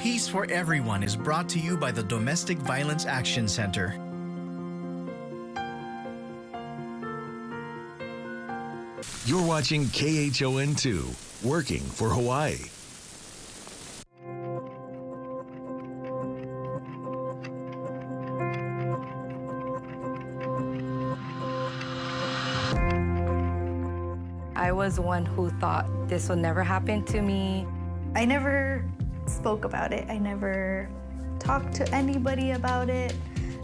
Peace for Everyone is brought to you by the Domestic Violence Action Center. You're watching KHON2, working for Hawaii. I was one who thought this would never happen to me. I never spoke about it. I never talked to anybody about it.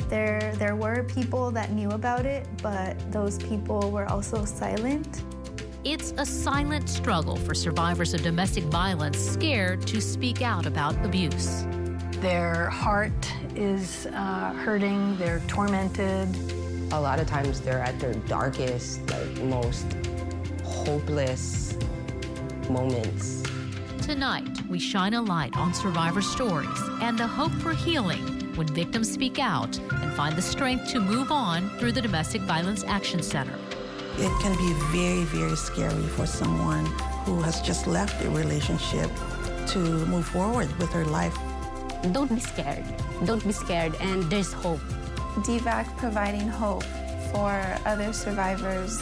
There were people that knew about it, but those people were also silent. It's a silent struggle for survivors of domestic violence scared to speak out about abuse. Their heart is hurting, they're tormented. A lot of times they're at their darkest, most hopeless moments. Tonight, we shine a light on survivor stories and the hope for healing when victims speak out and find the strength to move on through the Domestic Violence Action Center. It can be very, very scary for someone who has just left a relationship to move forward with her life. Don't be scared. Don't be scared, and there's hope. DVAC providing hope for other survivors.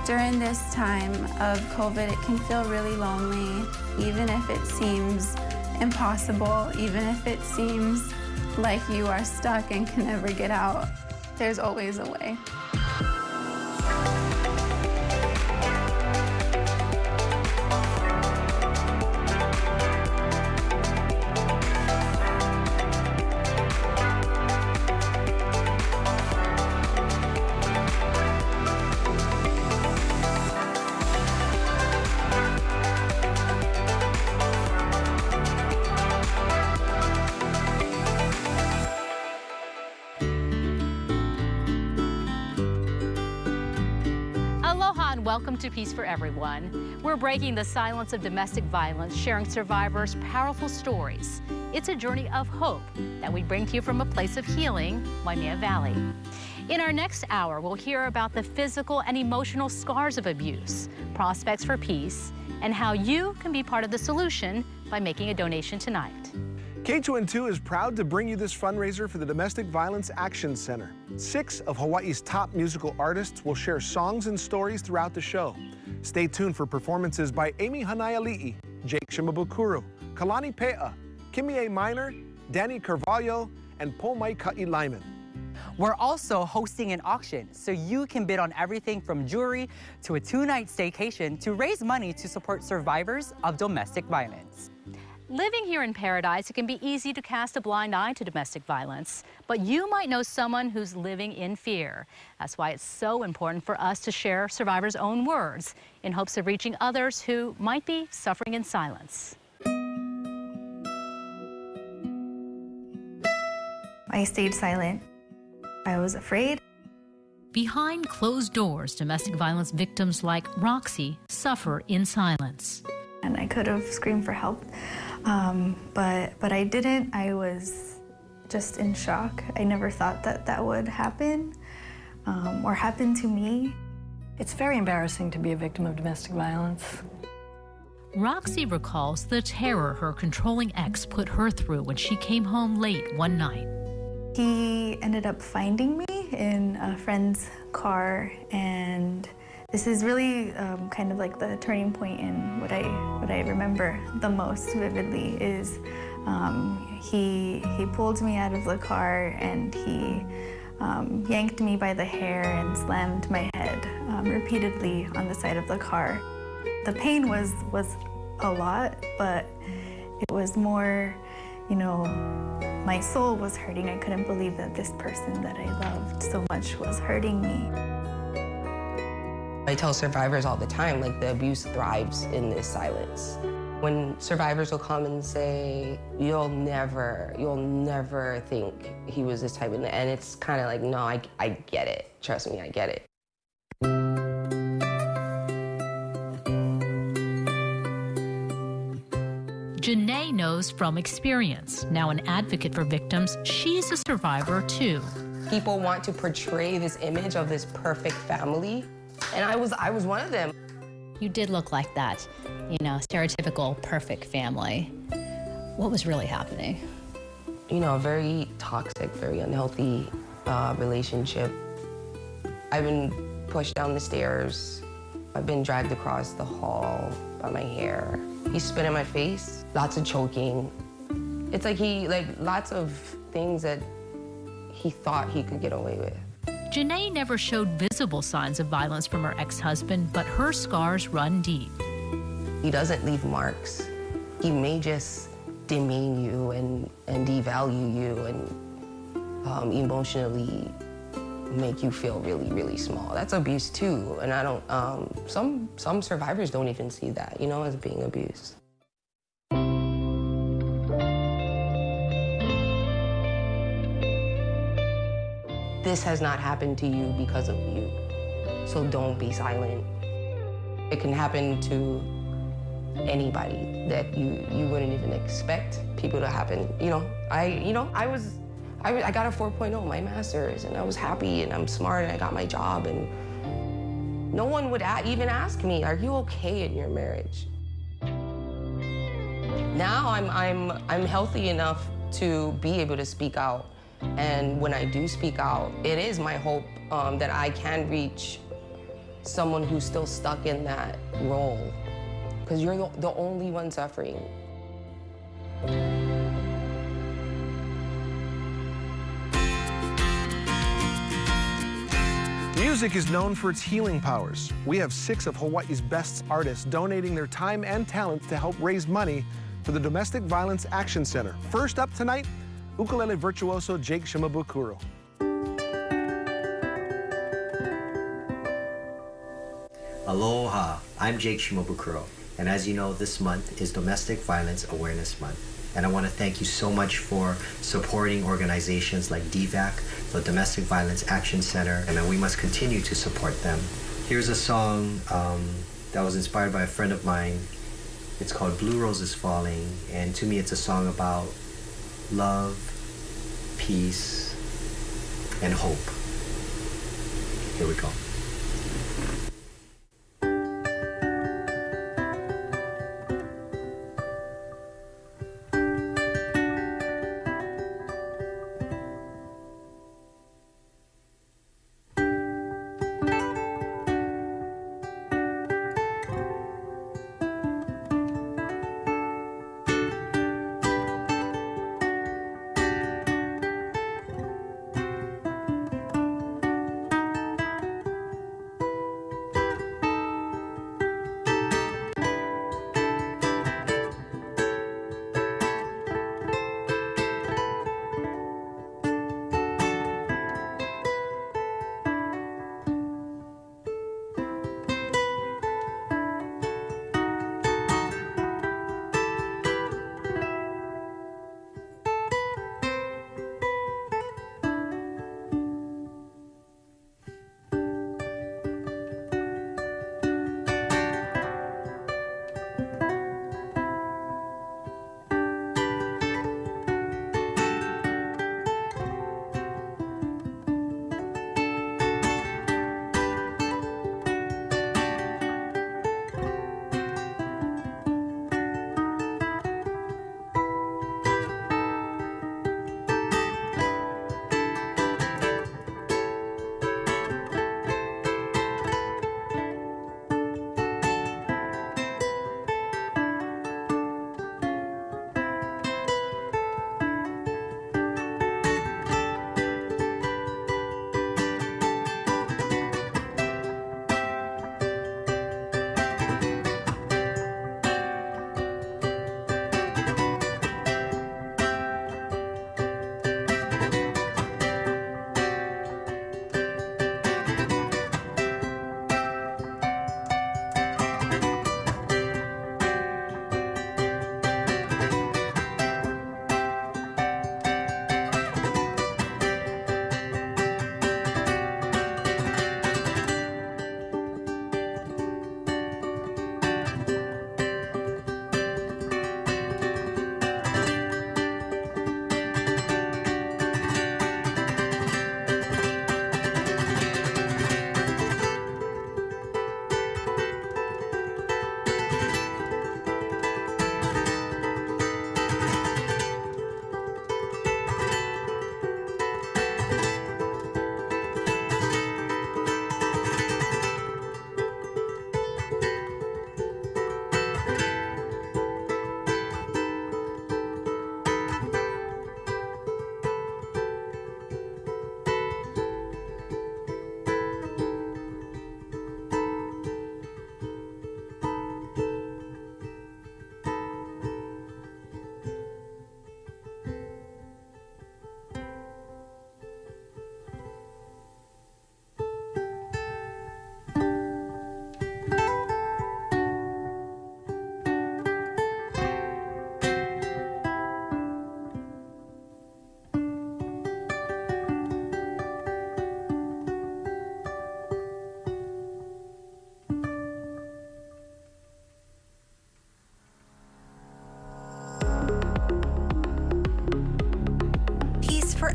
During this time of COVID, it can feel really lonely, even if it seems impossible, even if it seems like you are stuck and can never get out. There's always a way. Welcome to Peace for Everyone. We're breaking the silence of domestic violence, sharing survivors' powerful stories. It's a journey of hope that we bring to you from a place of healing, Waimea Valley. In our next hour, we'll hear about the physical and emotional scars of abuse, prospects for peace, and how you can be part of the solution by making a donation tonight. KHON2 is proud to bring you this fundraiser for the Domestic Violence Action Center. 6 of Hawaii's top musical artists will share songs and stories throughout the show. Stay tuned for performances by Amy Hanaiali'i, Jake Shimabukuro, Kalani Pe'a, Kimi A. Minor, Danny Carvalho, and Pomai Ka'i Lyman. We're also hosting an auction, so you can bid on everything from jewelry to a 2-night staycation to raise money to support survivors of domestic violence. Living here in Paradise, it can be easy to cast a blind eye to domestic violence, but you might know someone who's living in fear. That's why it's so important for us to share survivors' own words in hopes of reaching others who might be suffering in silence. I stayed silent. I was afraid. Behind closed doors, domestic violence victims like Roxy suffer in silence. And I could have screamed for help, but I didn't. I was just in shock. I never thought that that would happen or happen to me. It's very embarrassing to be a victim of domestic violence. Roxy recalls the terror her controlling ex put her through when she came home late one night. He ended up finding me in a friend's car, and this is really kind of like the turning point in what I remember the most vividly is he pulled me out of the car and he yanked me by the hair and slammed my head repeatedly on the side of the car. The pain was a lot, but it was more, you know, my soul was hurting. I couldn't believe that this person that I loved so much was hurting me. I tell survivors all the time, like, the abuse thrives in this silence. When survivors will come and say, you'll never think he was this type of, and it's kind of like, no, I get it. Trust me, I get it. Janae knows from experience. Now an advocate for victims, she's a survivor too. People want to portray this image of this perfect family, and I was one of them. You did look like that, you know, stereotypical perfect family. What was really happening? You know, a very toxic, very unhealthy relationship. I've been pushed down the stairs. I've been dragged across the hall by my hair. He spit in my face, lots of choking. It's like lots of things that he thought he could get away with. Janae never showed visible signs of violence from her ex-husband, but her scars run deep. He doesn't leave marks. He may just demean you and devalue you and emotionally make you feel really, really small. That's abuse too, and I don't, some survivors don't even see that, you know, as being abused. This has not happened to you because of you, so don't be silent. It can happen to anybody that you wouldn't even expect people to happen. I got a 4.0, my master's, and I was happy and I'm smart and I got my job, and no one would even ask me, are you okay in your marriage? Now I'm healthy enough to be able to speak out, and when I do speak out, it is my hope that I can reach someone who's still stuck in that role, because you're the only one suffering. Music is known for its healing powers. We have 6 of Hawaii's best artists donating their time and talent to help raise money for the Domestic Violence Action Center. First up tonight, ukulele virtuoso Jake Shimabukuro. Aloha, I'm Jake Shimabukuro, and as you know, this month is Domestic Violence Awareness Month. And I want to thank you so much for supporting organizations like DVAC, the Domestic Violence Action Center, and we must continue to support them. Here's a song that was inspired by a friend of mine. It's called Blue Roses Falling, and to me it's a song about love, peace, and hope. Here we go.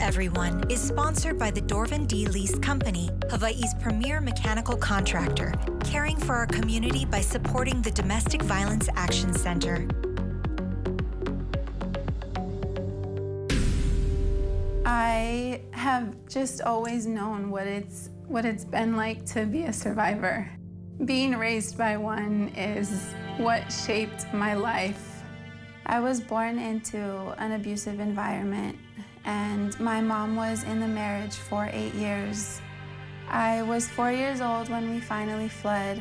Everyone is sponsored by the Dorvan D. Lease Company, Hawaii's premier mechanical contractor, caring for our community by supporting the Domestic Violence Action Center. I have just always known what it's been like to be a survivor. Being raised by one is what shaped my life. I was born into an abusive environment, and my mom was in the marriage for 8 years. I was 4 years old when we finally fled.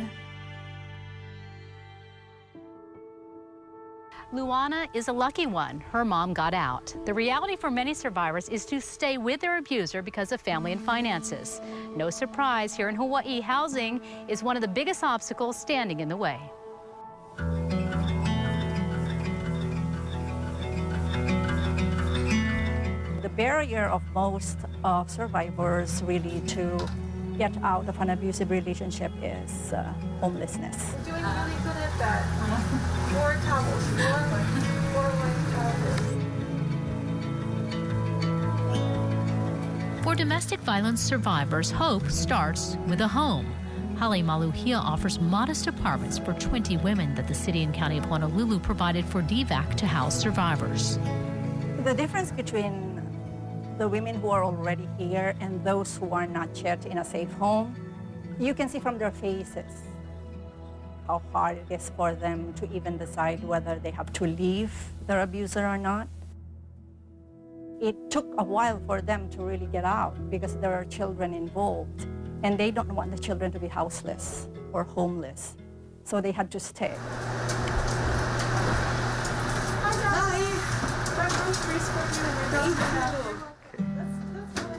Luana is a lucky one. Her mom got out. The reality for many survivors is to stay with their abuser because of family and finances. No surprise, here in Hawaii, housing is one of the biggest obstacles standing in the way. The barrier of most survivors really to get out of an abusive relationship is homelessness. Doing really good at that. 4 towels, 4 white towels. For domestic violence survivors, hope starts with a home. Hale Maluhia offers modest apartments for 20 women that the city and county of Honolulu provided for DVAC to house survivors. The difference between the women who are already here and those who are not yet in a safe home, you can see from their faces how hard it is for them to even decide whether they have to leave their abuser or not. It took a while for them to really get out because there are children involved, and they don't want the children to be houseless or homeless, so they had to stay.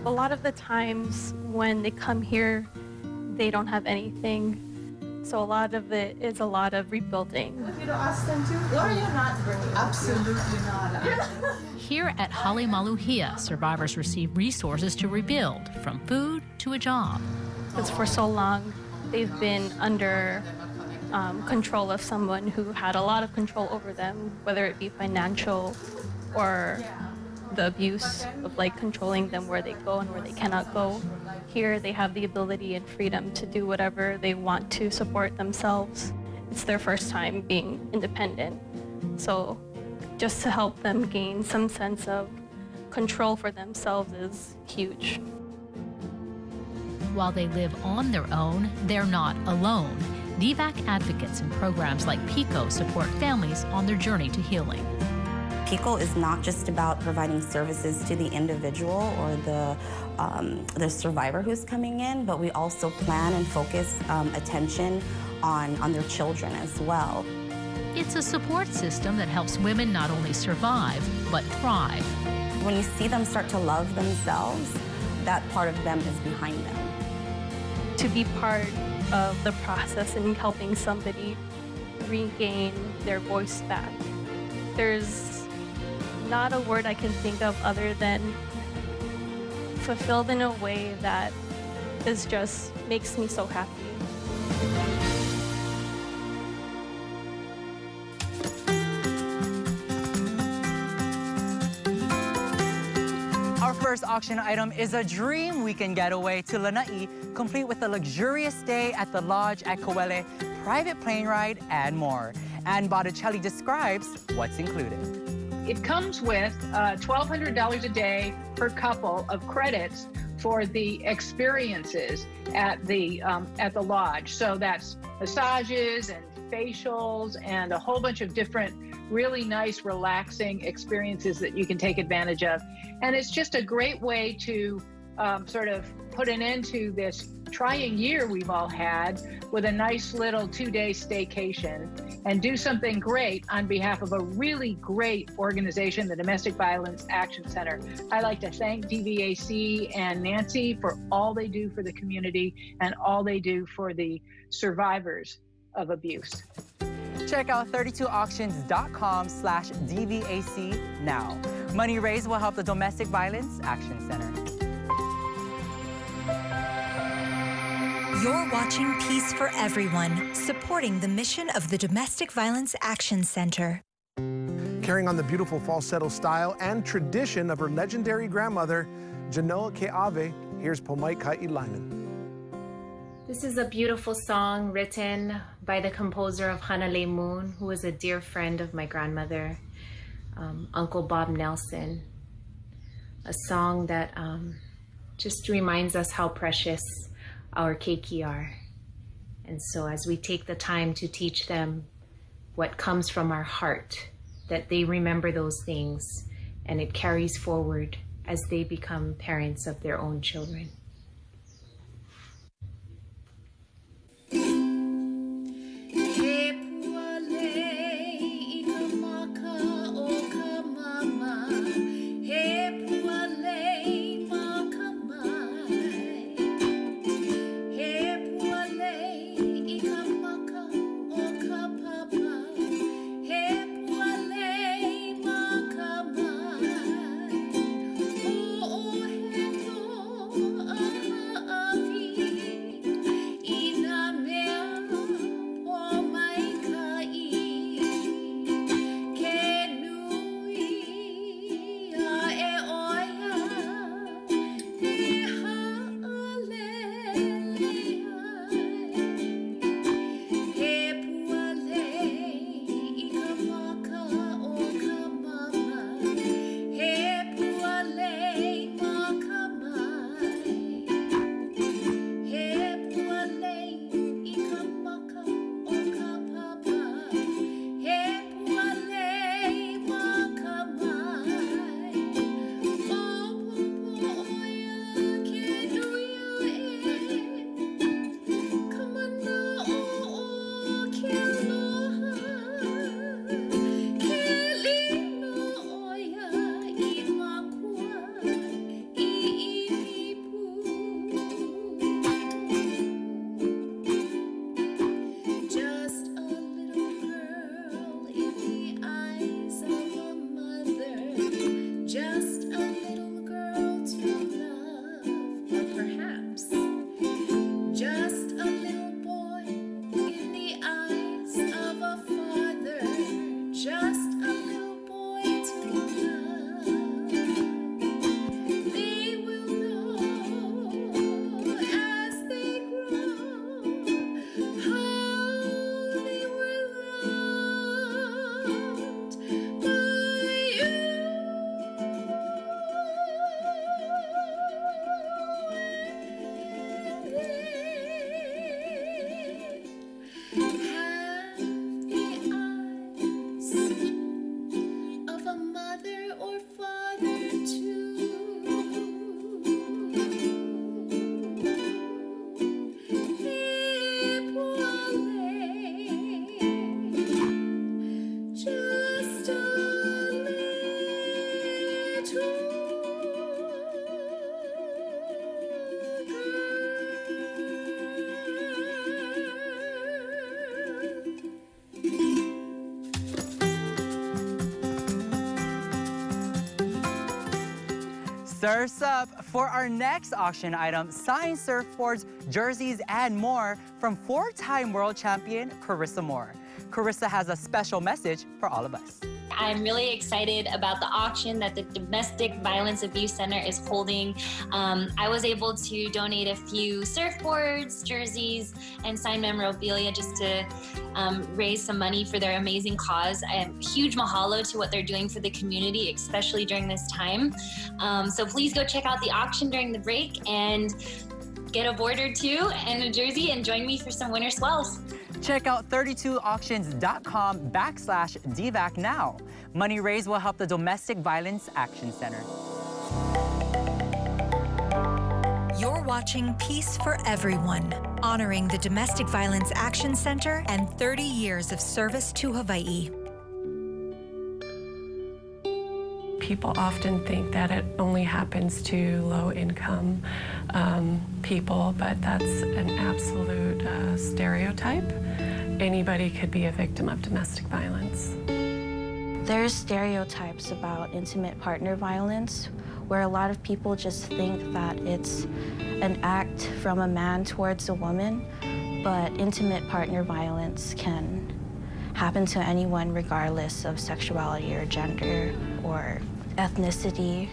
A lot of the times when they come here, they don't have anything. So a lot of it is a lot of rebuilding. If you don't ask them to, what are you not bringing? Absolutely not. Here at Hale Maluhia, survivors receive resources to rebuild, from food to a job. Because for so long, they've been under control of someone who had a lot of control over them, whether it be financial or the abuse of like controlling them where they go and where they cannot go. Here they have the ability and freedom to do whatever they want to support themselves. It's their first time being independent. So just to help them gain some sense of control for themselves is huge. While they live on their own, they're not alone. DVAC advocates and programs like PICO support families on their journey to healing. PICO is not just about providing services to the individual or the survivor who's coming in, but we also plan and focus attention on their children as well. It's a support system that helps women not only survive, but thrive. When you see them start to love themselves, that part of them is behind them. To be part of the process in helping somebody regain their voice back, there's not a word I can think of other than fulfilled in a way that is just makes me so happy. Our first auction item is a dream weekend getaway to Lanai, complete with a luxurious stay at the lodge at Kauele, private plane ride, and more. And Botticelli describes what's included. It comes with $1,200 a day per couple of credits for the experiences at the lodge. So that's massages and facials and a whole bunch of different really nice, relaxing experiences that you can take advantage of. And it's just a great way to sort of put an end to this trying year we've all had with a nice little 2-day staycation and do something great on behalf of a really great organization, the Domestic Violence Action Center. I like to thank DVAC and Nancy for all they do for the community and all they do for the survivors of abuse. Check out 32auctions.com/DVAC now. Money raised will help the Domestic Violence Action Center. You're watching Peace for Everyone, supporting the mission of the Domestic Violence Action Center. Carrying on the beautiful falsetto style and tradition of her legendary grandmother, Genoa Ke'ave, here's Pomai Lyman. This is a beautiful song written by the composer of Hanalei Moon, who was a dear friend of my grandmother, Uncle Bob Nelson. A song that just reminds us how precious our keiki are. And so as we take the time to teach them what comes from our heart, that they remember those things and it carries forward as they become parents of their own children. Surf's up for our next auction item, signed surfboards, jerseys, and more from four-time world champion Carissa Moore. Carissa has a special message for all of us. I'm really excited about the auction that the Domestic Violence Abuse Center is holding. I was able to donate a few surfboards, jerseys, and signed memorabilia just to raise some money for their amazing cause. Huge mahalo to what they're doing for the community, especially during this time. So please go check out the auction during the break and get a board or two and a jersey and join me for some winter swells. Check out 32auctions.com/DVAC now. Money raised will help the Domestic Violence Action Center. You're watching Peace for Everyone, honoring the Domestic Violence Action Center and 30 years of service to Hawaii. People often think that it only happens to low-income people, but that's an absolute stereotype. Anybody could be a victim of domestic violence. There's stereotypes about intimate partner violence where a lot of people just think that it's an act from a man towards a woman, but intimate partner violence can happen to anyone regardless of sexuality or gender or ethnicity.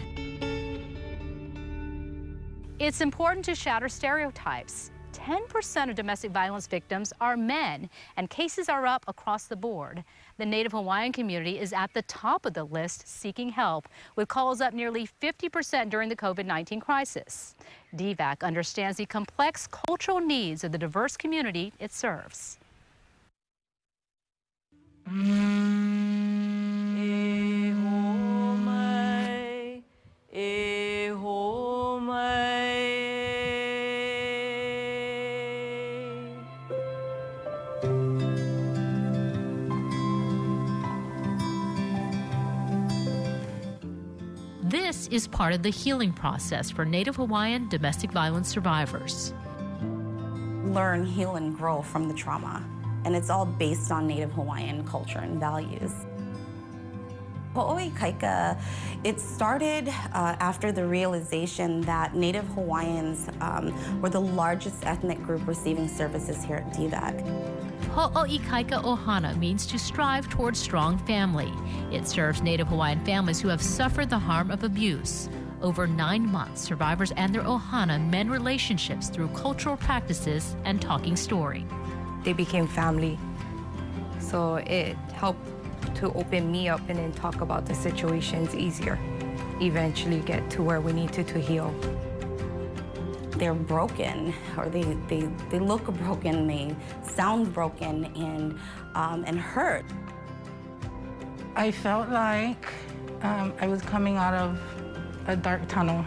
It's important to shatter stereotypes. 10% of domestic violence victims are men, and cases are up across the board. The Native Hawaiian community is at the top of the list seeking help, with calls up nearly 50% during the COVID-19 crisis. DVAC understands the complex cultural needs of the diverse community it serves. This is part of the healing process for Native Hawaiian domestic violence survivors. Learn, heal, and grow from the trauma. And it's all based on Native Hawaiian culture and values. Ho'oikaika, it started after the realization that Native Hawaiians were the largest ethnic group receiving services here at DVAC. Ho'oikaika Ohana means to strive towards strong family. It serves Native Hawaiian families who have suffered the harm of abuse. Over 9 months, survivors and their Ohana mend relationships through cultural practices and talking story. They became family, so it helped to open me up and then talk about the situations easier. Eventually get to where we need to heal. They're broken, or they look broken, they sound broken and hurt. I felt like I was coming out of a dark tunnel,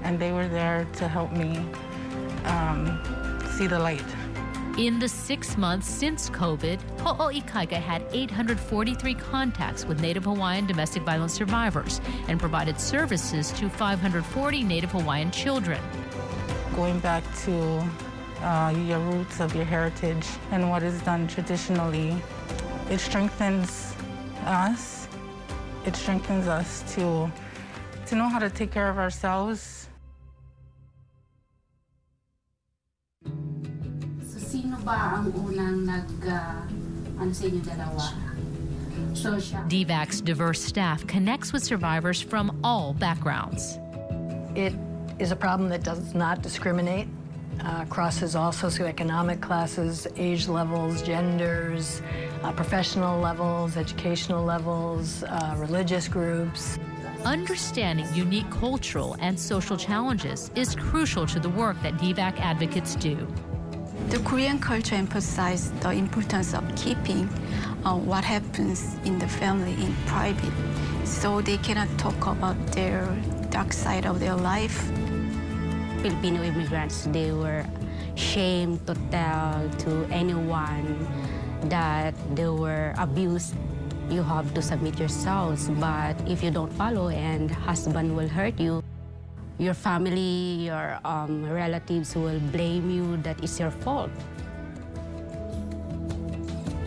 and they were there to help me see the light. In the 6 months since COVID, Ho'oikaika had 843 contacts with Native Hawaiian domestic violence survivors and provided services to 540 Native Hawaiian children. Going back to your roots of your heritage and what is done traditionally, it strengthens us. It strengthens us to know how to take care of ourselves. Sino ba ang unang ano sa inyo dalawa? DVAC's diverse staff connects with survivors from all backgrounds. It is a problem that does not discriminate, crosses all socioeconomic classes, age levels, genders, professional levels, educational levels, religious groups. Understanding unique cultural and social challenges is crucial to the work that DVAC advocates do. The Korean culture emphasizes the importance of keeping what happens in the family in private, so they cannot talk about their dark side of their life. Filipino immigrants, they were ashamed to tell to anyone that they were abused. You have to submit yourselves, but if you don't follow and husband will hurt you, your family, your relatives will blame you that it's your fault.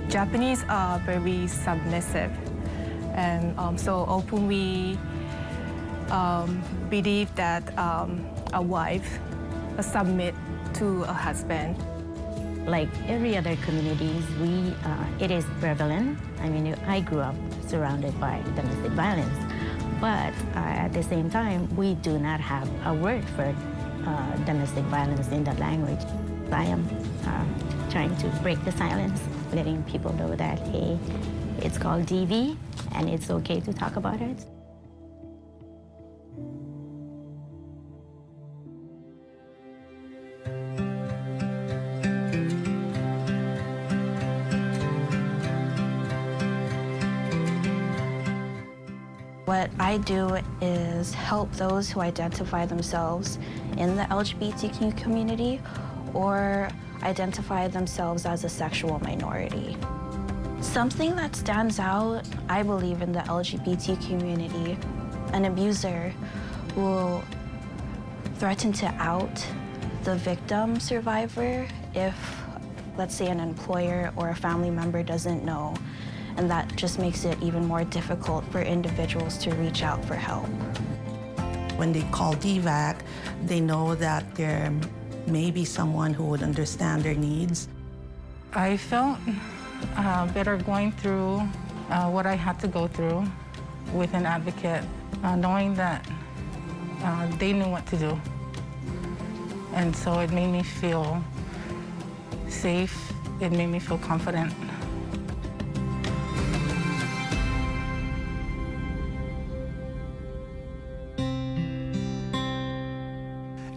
Japanese are very submissive, and so openly believe that a wife submit to a husband. Like every other communities, it is prevalent. I mean, I grew up surrounded by domestic violence, but at the same time, we do not have a word for domestic violence in that language. I am trying to break the silence, letting people know that, hey, it's called DV, and it's okay to talk about it. What I do is help those who identify themselves in the LGBTQ community or identify themselves as a sexual minority. Something that stands out, I believe, in the LGBT community, an abuser will threaten to out the victim survivor if, let's say, an employer or a family member doesn't know. And that just makes it even more difficult for individuals to reach out for help. When they call DVAC, they know that there may be someone who would understand their needs. I felt better going through what I had to go through with an advocate, knowing that they knew what to do. And so it made me feel safe. It made me feel confident.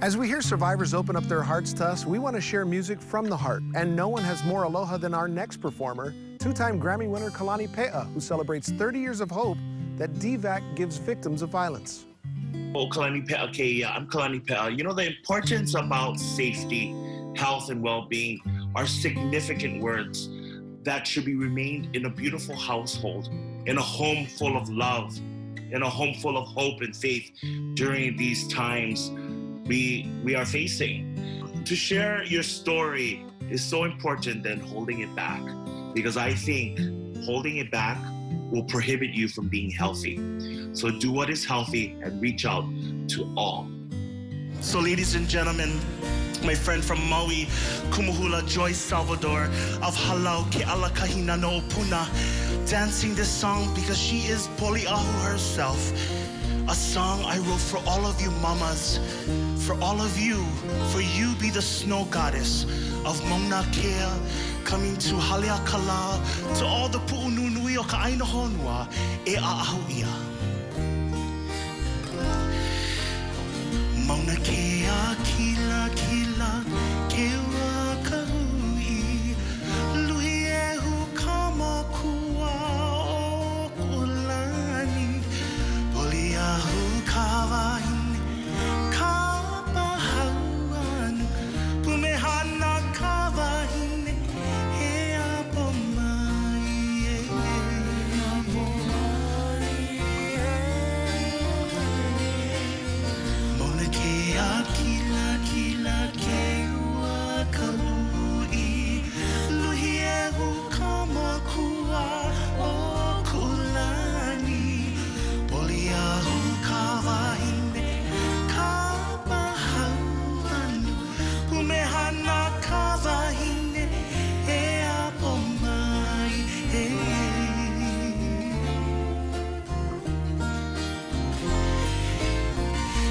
As we hear survivors open up their hearts to us, we want to share music from the heart. And no one has more aloha than our next performer, two-time Grammy winner Kalani Pe'a, who celebrates 30 years of hope that DVAC gives victims of violence. Oh, Kalani Pe'a Keia. I'm Kalani Pe'a. You know, the importance about safety, health, and well-being are significant words that should be remained in a beautiful household, in a home full of love, in a home full of hope and faith during these times we are facing. To share your story is so important than holding it back, because I think holding it back will prohibit you from being healthy. So do what is healthy and reach out to all. So ladies and gentlemen, my friend from Maui, Kumuhula Joyce Salvador of Halau Ke Ala Kahina no Puna, dancing this song because she is Poliahu herself. A song I wrote for all of you mamas, for all of you, for you be the snow goddess of Mauna Kea, coming to Haleakala, to all the pu'ununui o ka aina honua e a'ahu ia. Mauna Kea kila kila ke ua kahui, luhi e hu kamakua o kulani, poliahu kawain ka pahauanu, pumehana kawain he apomai e apomai Mauna Kea kila kila ke ua kahui, luhi e hu kamakua o kulani, poliahu kawain ka pahauanu, pumehana kawain e apomai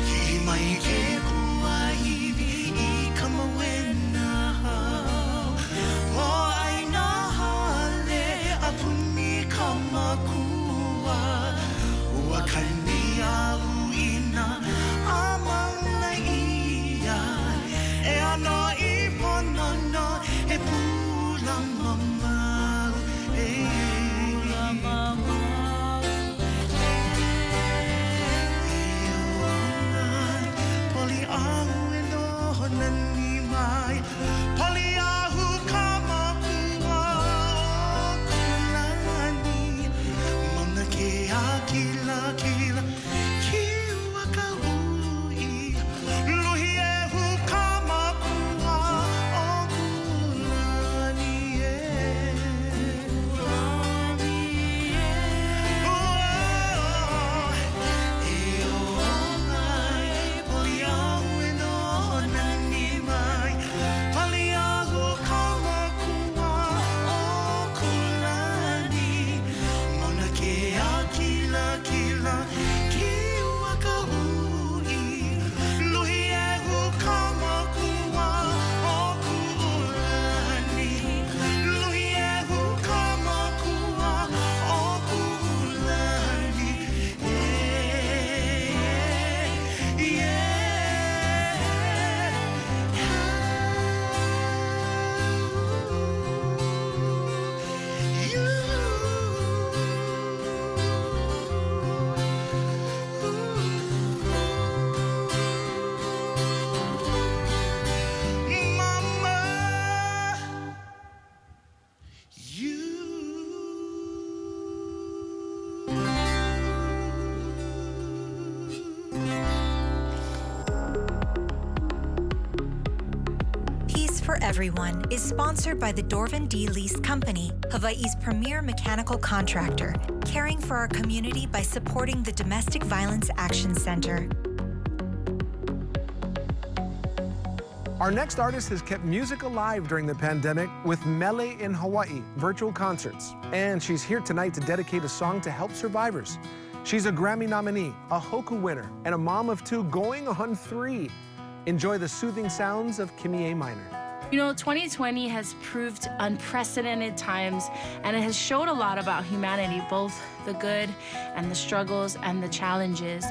Hi mai ke kuahiwi I ka mawena hau, o aina hale a puni ka makua, ua kani au ina a mauna ia, e ano I ponono e pula mamau pula mamau Poliahu e nohona ni mai, poliahu kamakua o kulani, Mauna Kea kila kila ki ua kahui, luhi e hu kamakua o kulani Peace for Everyone is sponsored by the Dorvan D. Lease Company, Hawaii's premier mechanical contractor, caring for our community by supporting the Domestic Violence Action Center. Our next artist has kept music alive during the pandemic with Mele in Hawaii virtual concerts. And she's here tonight to dedicate a song to help survivors. She's a Grammy nominee, a Hoku winner, and a mom of 2 going on 3. Enjoy the soothing sounds of Kimi A Minor. You know, 2020 has proved unprecedented times, and it has showed a lot about humanity, both the good and the struggles and the challenges.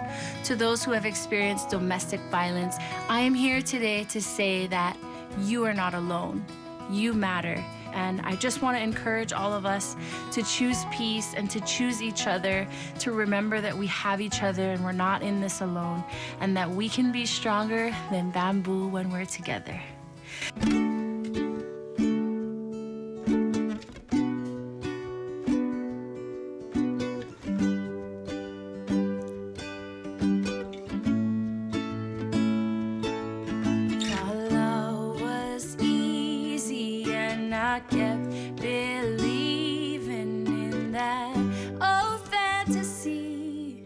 To those who have experienced domestic violence, I am here today to say that you are not alone. You matter. And I just want to encourage all of us to choose peace and to choose each other, to remember that we have each other and we're not in this alone, and that we can be stronger than bamboo when we're together. I kept believing in that old fantasy,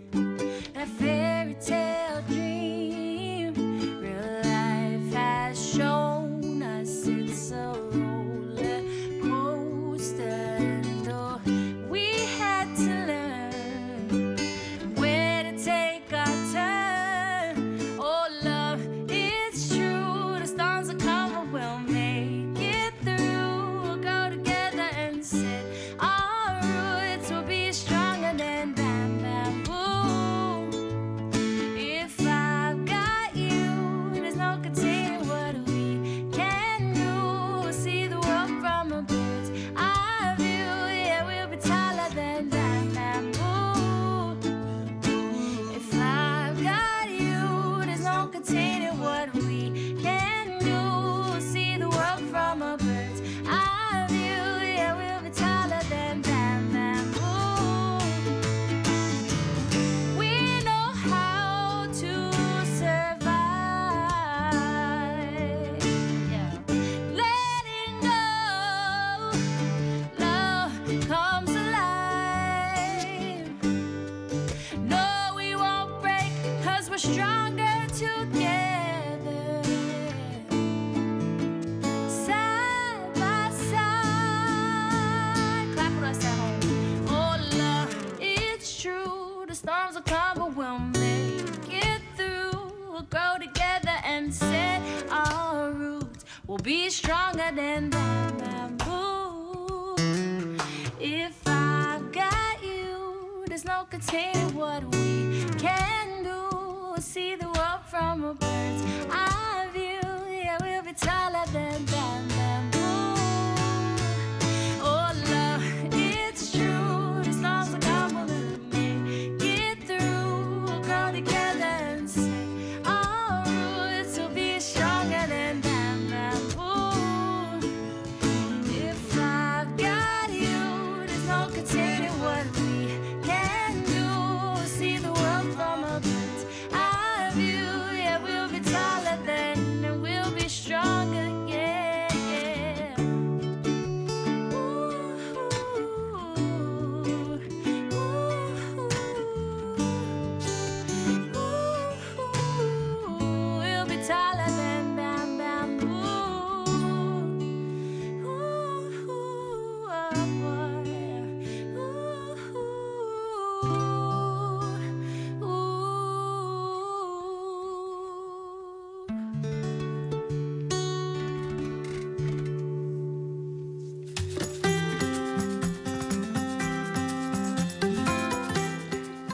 that fairy tale dream. Real life has shown us it's a roller coaster, and oh, we had to learn where to take our turn. Oh, love, it's true, the storms are coming, we'll make it through. Our roots will be stronger than bamboo. If I've got you, there's no containing what we can do. See the world from a bird's eye view. Yeah, we'll be taller than bamboo. If I've got you, there's no containing what we can do. See the world from a bird's eye view. Stronger together, side by side. Clap with us at home. Oh, love, it's true. The storms will come, but we'll make it through. We'll grow together and set our roots. We'll be stronger than bamboo. If I've got you, there's no containing what we can do. See the world from a bird's eye view. Yeah, we'll be taller than bamboo. Oh, love, it's true. The storms will come, we'll make it through. We'll grow together and set our roots. Will be stronger than bamboo. If I've got you, there's no containing what we can do. See the world from a bird's eye view. Yeah, we'll be taller than, and we'll be stronger, yeah, yeah. Ooh, we'll be taller than bamboo.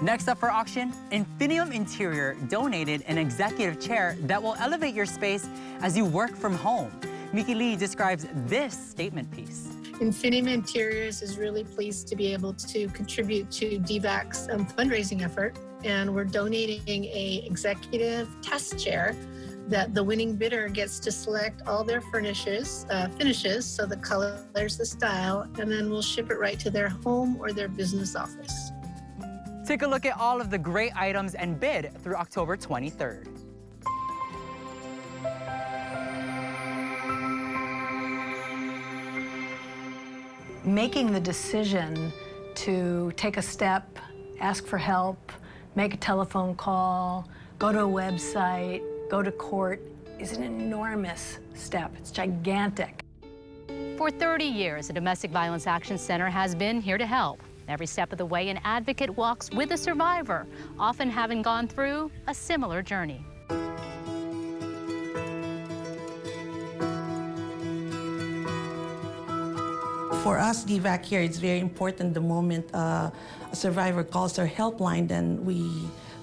Next up for auction, Infinium Interior donated an executive chair that will elevate your space as you work from home. Miki Lee describes this statement piece. Infinium Interiors is really pleased to be able to contribute to DVAC's fundraising effort, and we're donating a executive test chair that the winning bidder gets to select all their finishes, so the colors, the style, and then we'll ship it right to their home or their business office. Take a look at all of the great items and bid through October 23rd. Making the decision to take a step, ask for help, make a telephone call, go to a website, go to court, is an enormous step. It's gigantic. For 30 years, the Domestic Violence Action Center has been here to help. Every step of the way, an advocate walks with a survivor, often having gone through a similar journey. For us, DVAC here, it's very important the moment a survivor calls our helpline, then we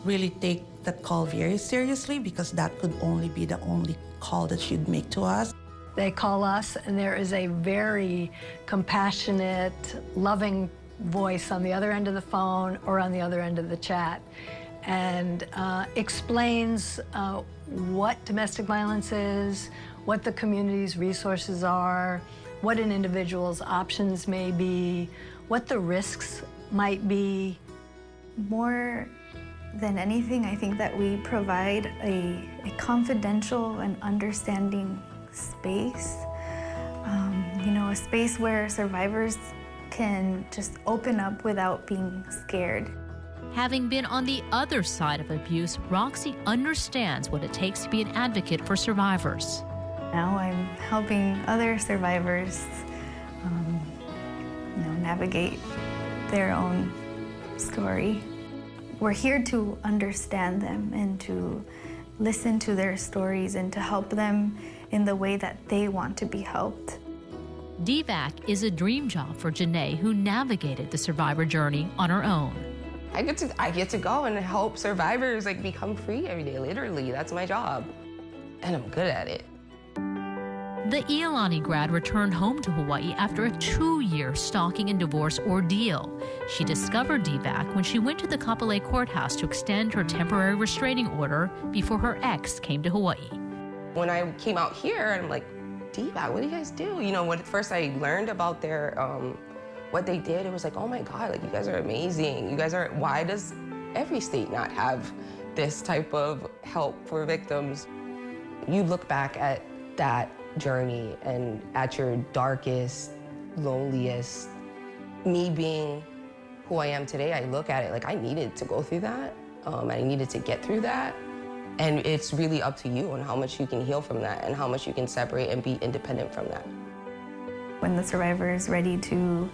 really take that call very seriously, because that could only be the only call that she'd make to us. They call us, and there is a very compassionate, loving voice on the other end of the phone or on the other end of the chat, and explains what domestic violence is, what the community's resources are, what an individual's options may be, what the risks might be. More than anything, I think that we provide a confidential and understanding space. You know, a space where survivors can just open up without being scared. Having been on the other side of abuse, Roxy understands what it takes to be an advocate for survivors. Now I'm helping other survivors, you know, navigate their own story. We're here to understand them and to listen to their stories and to help them in the way that they want to be helped. DVAC is a dream job for Janae, who navigated the survivor journey on her own. I get to go and help survivors become free every day, literally. That's my job. And I'm good at it. The Iolani grad returned home to Hawaii after a 2-year stalking and divorce ordeal. She discovered DVAC when she went to the Kapolei courthouse to extend her temporary restraining order before her ex came to Hawaii. When I came out here, I'm like, DVAC, what do you guys do? You know, when at first I learned about their, what they did, it was like, oh my God, you guys are amazing. You guys are, why does every state not have this type of help for victims? You look back at that journey and at your darkest, loneliest, me being who I am today, I look at it like I needed to go through that. I needed to get through that. And it's really up to you on how much you can heal from that and how much you can separate and be independent from that. When the survivor is ready to, you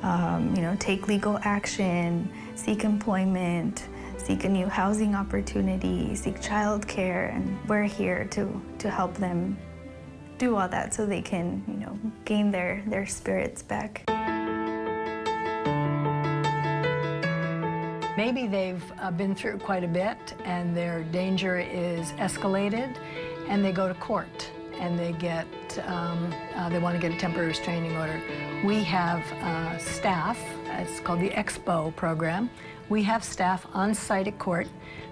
know, take legal action, seek employment, seek a new housing opportunity, seek childcare, and we're here to help them do all that so they can, you know, gain their spirits back. Maybe they've been through quite a bit and their danger is escalated, and they go to court and they get, they want to get a temporary restraining order. We have staff, it's called the Expo program. We have staff on site at court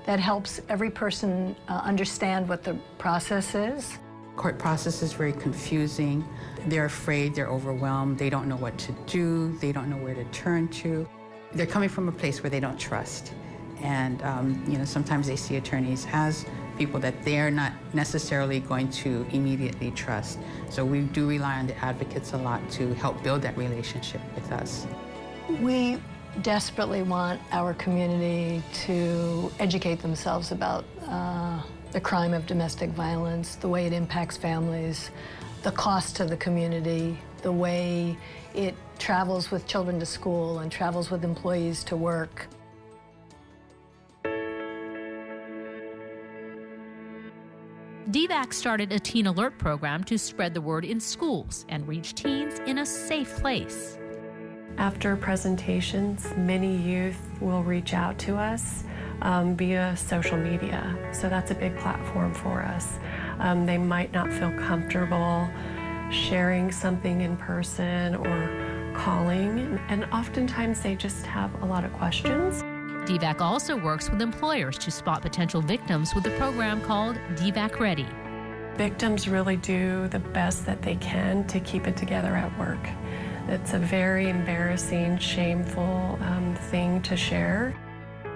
that helps every person understand what the process is. Court process is very confusing. They're afraid, they're overwhelmed, they don't know what to do, they don't know where to turn to. They're coming from a place where they don't trust. And you know, sometimes they see attorneys as people that they're not necessarily going to immediately trust. So we do rely on the advocates a lot to help build that relationship with us. We desperately want our community to educate themselves about the crime of domestic violence, the way it impacts families, the cost to the community, the way it travels with children to school and travels with employees to work. DVAC started a Teen Alert program to spread the word in schools and reach teens in a safe place. After presentations, many youth will reach out to us via social media. So that's a big platform for us. They might not feel comfortable sharing something in person or calling, and oftentimes they just have a lot of questions. DVAC also works with employers to spot potential victims with a program called DVAC Ready. Victims really do the best that they can to keep it together at work. It's a very embarrassing, shameful thing to share.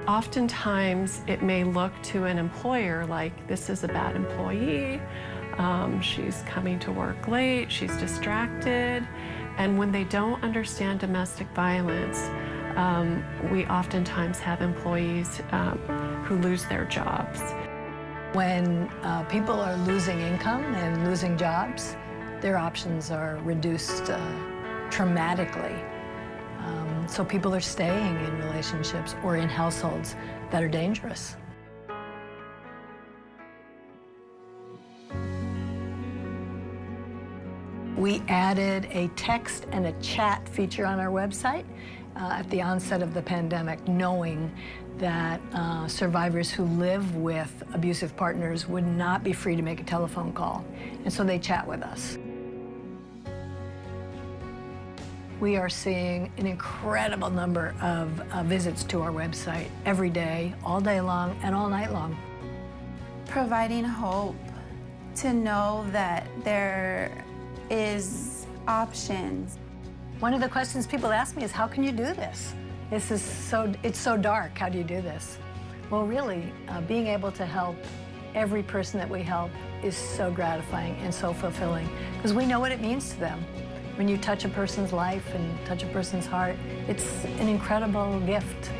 Oftentimes, it may look to an employer like this is a bad employee, she's coming to work late, she's distracted, and when they don't understand domestic violence, we oftentimes have employees who lose their jobs. When people are losing income and losing jobs, their options are reduced dramatically. So people are staying in relationships or in households that are dangerous. We added a text and a chat feature on our website at the onset of the pandemic, knowing that survivors who live with abusive partners would not be free to make a telephone call, and so they chat with us. We are seeing an incredible number of visits to our website every day, all day long, and all night long. Providing hope to know that there is options. One of the questions people ask me is, how can you do this? It's so dark, how do you do this? Well, really, being able to help every person that we help is so gratifying and so fulfilling, because we know what it means to them. When you touch a person's life and touch a person's heart, it's an incredible gift.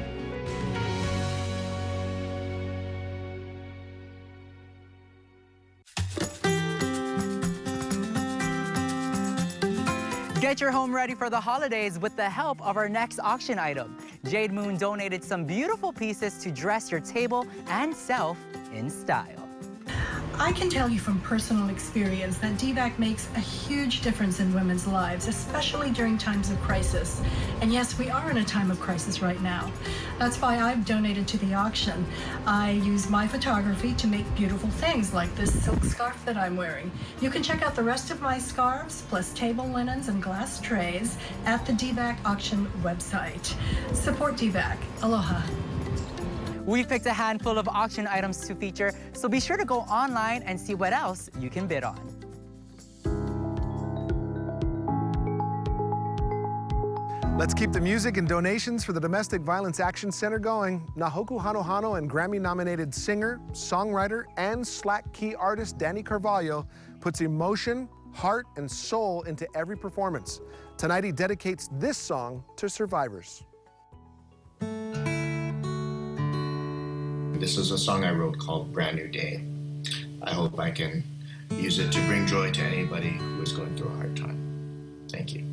Get your home ready for the holidays with the help of our next auction item. Jade Moon donated some beautiful pieces to dress your table and self in style. I can tell you from personal experience that DVAC makes a huge difference in women's lives, especially during times of crisis. And yes, we are in a time of crisis right now. That's why I've donated to the auction. I use my photography to make beautiful things like this silk scarf that I'm wearing. You can check out the rest of my scarves, plus table linens and glass trays, at the DVAC auction website. Support DVAC. Aloha. We picked a handful of auction items to feature, so be sure to go online and see what else you can bid on. Let's keep the music and donations for the Domestic Violence Action Center going. Nahoku Hanohano and Grammy-nominated singer, songwriter, and slack key artist Danny Carvalho puts emotion, heart, and soul into every performance. Tonight he dedicates this song to survivors. This is a song I wrote called Brand New Day. I hope I can use it to bring joy to anybody who is going through a hard time. Thank you.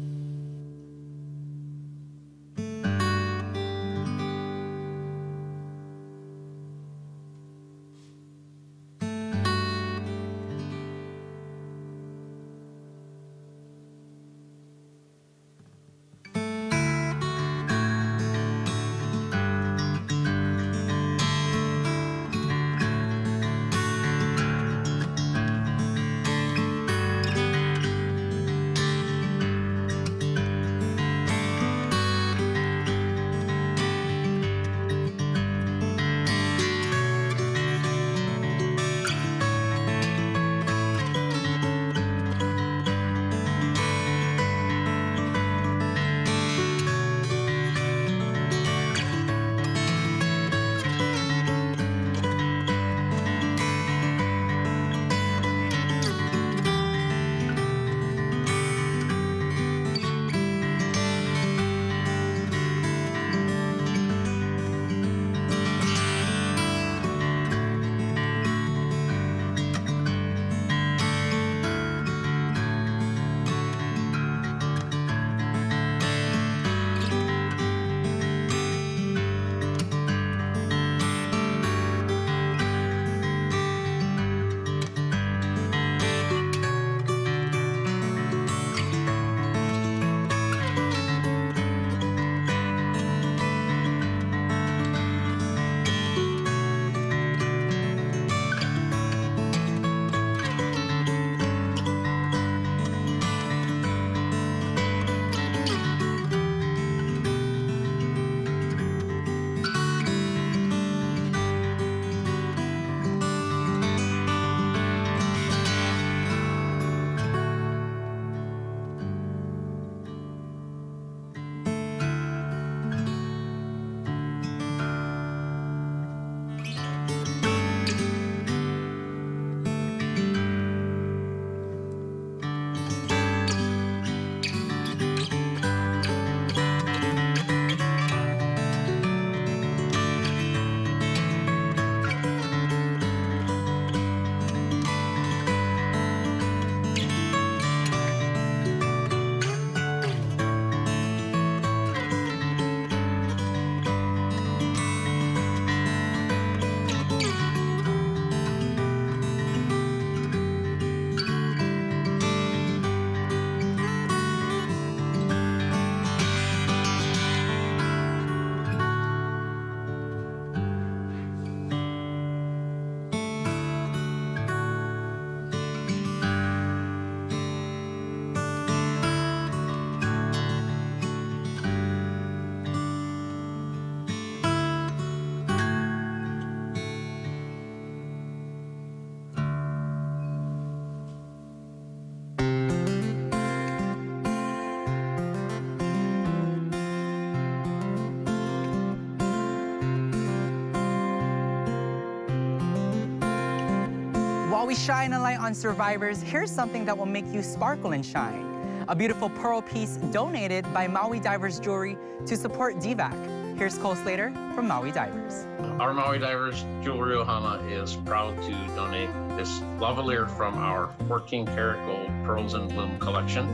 While we shine a light on survivors, here's something that will make you sparkle and shine. A beautiful pearl piece donated by Maui Divers Jewelry to support DVAC. Here's Cole Slater from Maui Divers. Our Maui Divers Jewelry Ohana is proud to donate this lavalier from our 14-karat gold Pearls in Bloom collection.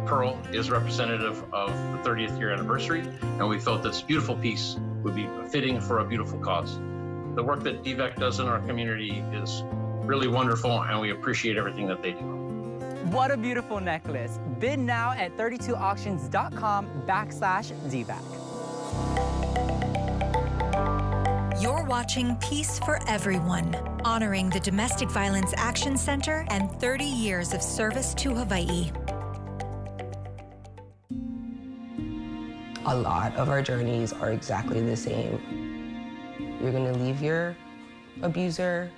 Pearl is representative of the 30th year anniversary, and we felt this beautiful piece would be fitting for a beautiful cause. The work that DVAC does in our community is really wonderful, and we appreciate everything that they do. What a beautiful necklace. Bid now at 32auctions.com/DVAC. You're watching Peace for Everyone, honoring the Domestic Violence Action Center and 30 years of service to Hawaii. A lot of our journeys are exactly the same. You're gonna leave your abuser.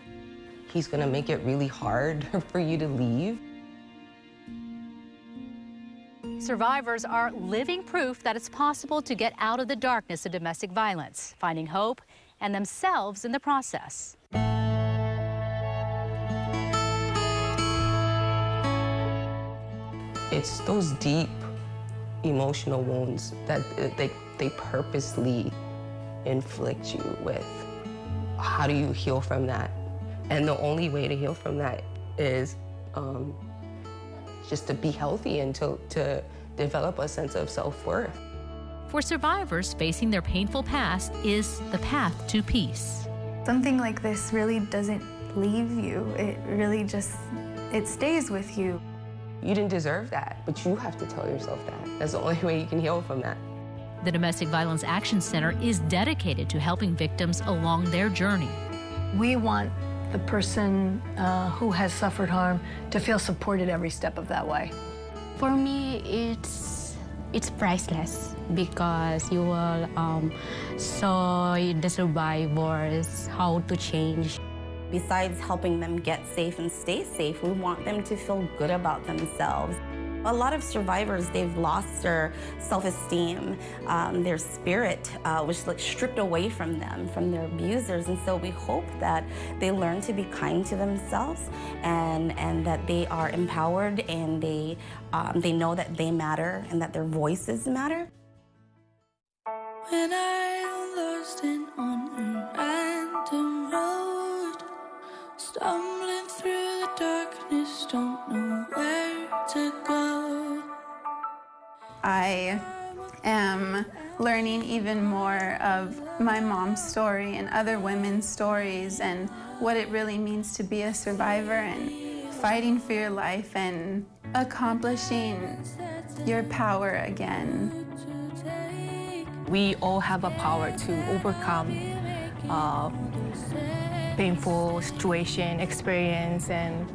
He's gonna make it really hard for you to leave. Survivors are living proof that it's possible to get out of the darkness of domestic violence, finding hope and themselves in the process. It's those deep emotional wounds that they purposely inflict you with. How do you heal from that? And the only way to heal from that is just to be healthy and to develop a sense of self-worth. For survivors facing their painful past is the path to peace. Something like this really doesn't leave you. It really just, it stays with you. You didn't deserve that, but you have to tell yourself that. That's the only way you can heal from that. The Domestic Violence Action Center is dedicated to helping victims along their journey. We want the person who has suffered harm to feel supported every step of that way. For me, it's priceless because you will show the survivors how to change. Besides helping them get safe and stay safe, we want them to feel good about themselves. A lot of survivors, they've lost their self-esteem, their spirit was like stripped away from them, from their abusers. And so we hope that they learn to be kind to themselves and that they are empowered and they know that they matter and that their voices matter. When I'm lost and on a random road, stumbling through the darkness, don't know where to go. I am learning even more of my mom's story and other women's stories and what it really means to be a survivor and fighting for your life and accomplishing your power again. We all have a power to overcome painful situation, experience, and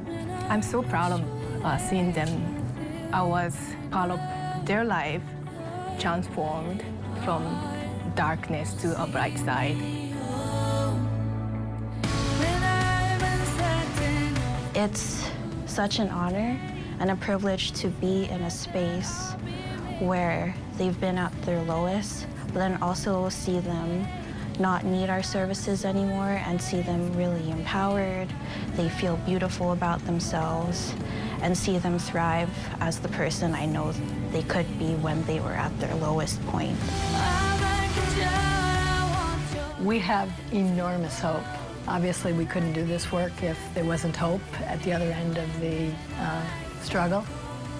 I'm so proud of seeing them. I was part of their life, transformed from darkness to a bright side. It's such an honor and a privilege to be in a space where they've been at their lowest, but then also see them not need our services anymore and see them really empowered. They feel beautiful about themselves and see them thrive as the person I know they could be when they were at their lowest point. We have enormous hope. Obviously, we couldn't do this work if there wasn't hope at the other end of the struggle.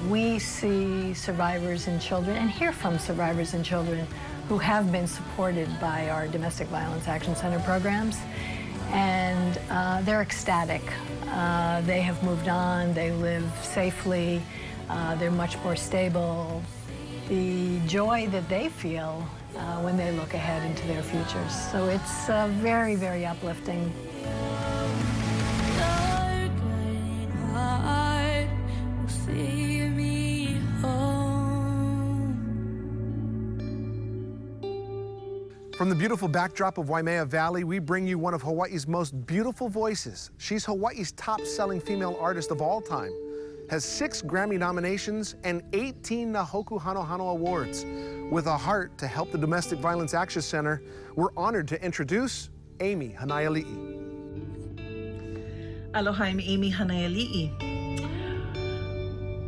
We see survivors and children and hear from survivors and children who have been supported by our Domestic Violence Action Center programs, and they're ecstatic. They have moved on, they live safely, they're much more stable. The joy that they feel when they look ahead into their futures. So it's very, very uplifting. From the beautiful backdrop of Waimea Valley, we bring you one of Hawaii's most beautiful voices. She's Hawaii's top-selling female artist of all time, has 6 Grammy nominations and 18 Nahoku Hanohano Awards. With a heart to help the Domestic Violence Action Center, we're honored to introduce Amy Hanaiali'i. Aloha, I'm Amy Hanaiali'i.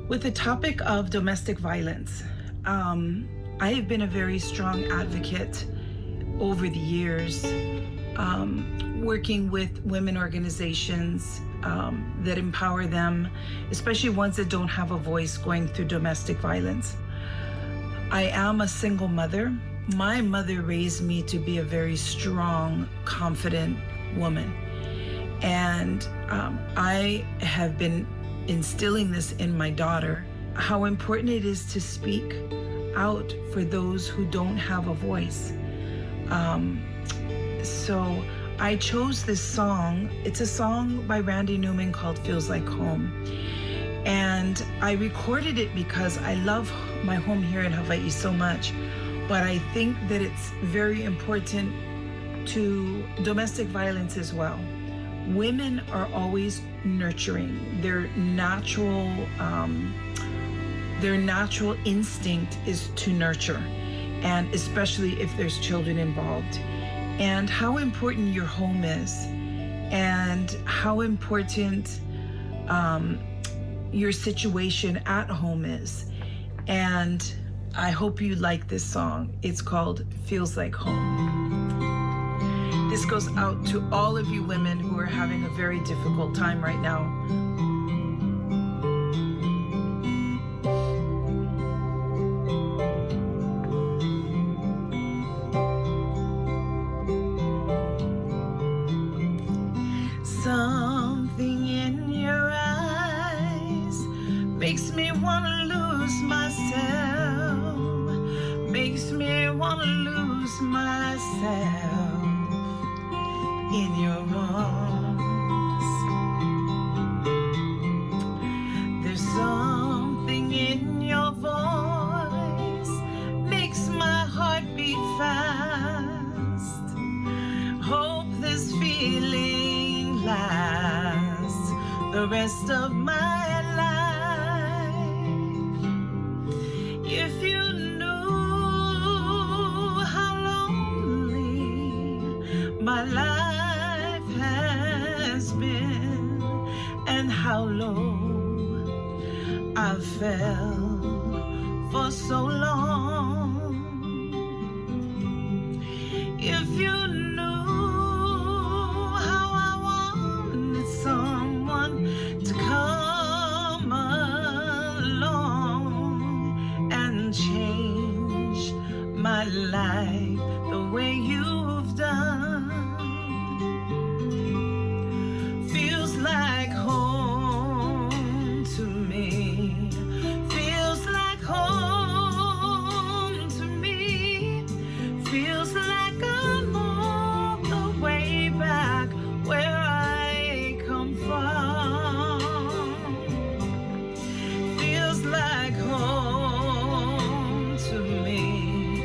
With the topic of domestic violence, I have been a very strong advocate over the years, working with women organizations that empower them, especially ones that don't have a voice going through domestic violence. I am a single mother. My mother raised me to be a very strong, confident woman. And I have been instilling this in my daughter, how important it is to speak out for those who don't have a voice. So I chose this song. It's a song by Randy Newman called Feels Like Home. And I recorded it because I love my home here in Hawaii so much, but I think that it's very important to domestic violence as well. Women are always nurturing. Their natural instinct is to nurture, and especially if there's children involved. And how important your home is, and how important your situation at home is. And I hope you like this song. It's called Feels Like Home. This goes out to all of you women who are having a very difficult time right now. Something in your eyes makes me want to lose myself, makes me want to lose myself in your arms. There's something in your voice makes my heart beat fast. Hope this feeling lasts the rest of my life. If you knew how lonely my life has been, and how low I fell for so long. If you knew how I wanted someone to come along and change my life the way you've done. Feels like home to me. Feels like home to me. Feels like I'm all the way back where I come from. Feels like home to me.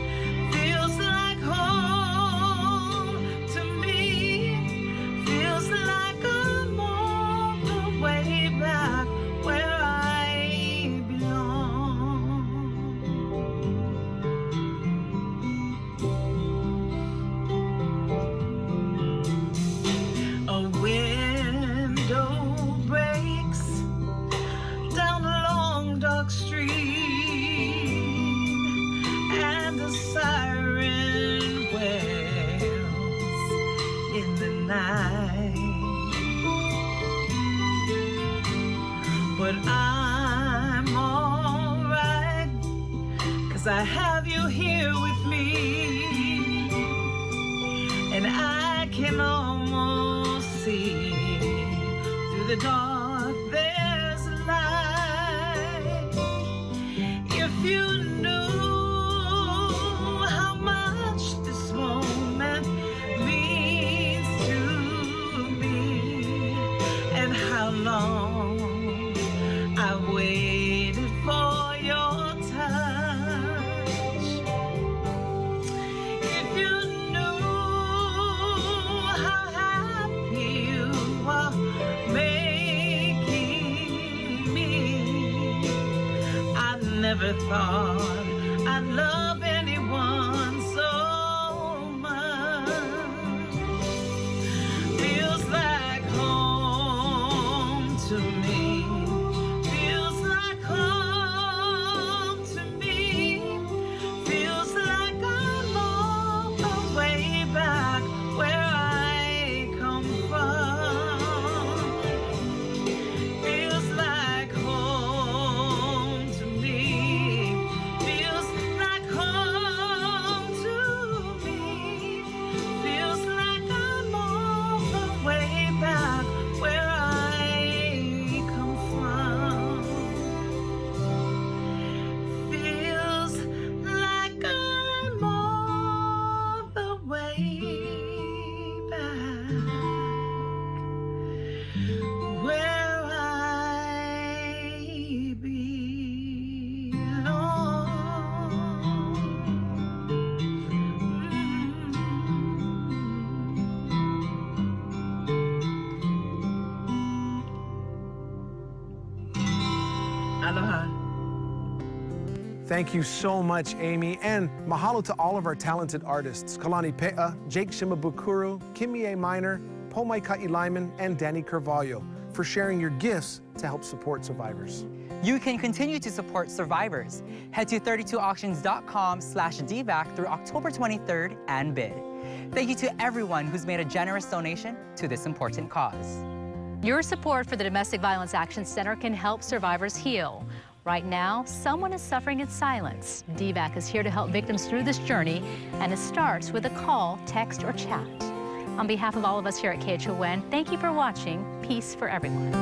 Feels like home to me. Feels like I'm all the way back where I belong. A window breaks down a long dark street, and the siren wails in the night. But I'm alright, 'cause I have you here with me, and I can almost see through the dark there's light. If you knew how much this moment means to me, and how long I've waited for your touch. If you knew how happy you are making me, I never thought I'd love anyone so much. Feels like home Aloha. Thank you so much, Amy, and mahalo to all of our talented artists, Kalani Pe'a, Jake Shimabukuro, Kimie Minor, Pomaikai Lyman, and Danny Carvalho, for sharing your gifts to help support survivors. You can continue to support survivors. Head to 32auctions.com/DVAC through October 23rd and bid. Thank you to everyone who's made a generous donation to this important cause. Your support for the Domestic Violence Action Center can help survivors heal. Right now, someone is suffering in silence. DVAC is here to help victims through this journey, and it starts with a call, text, or chat. On behalf of all of us here at KHON, thank you for watching Peace for Everyone.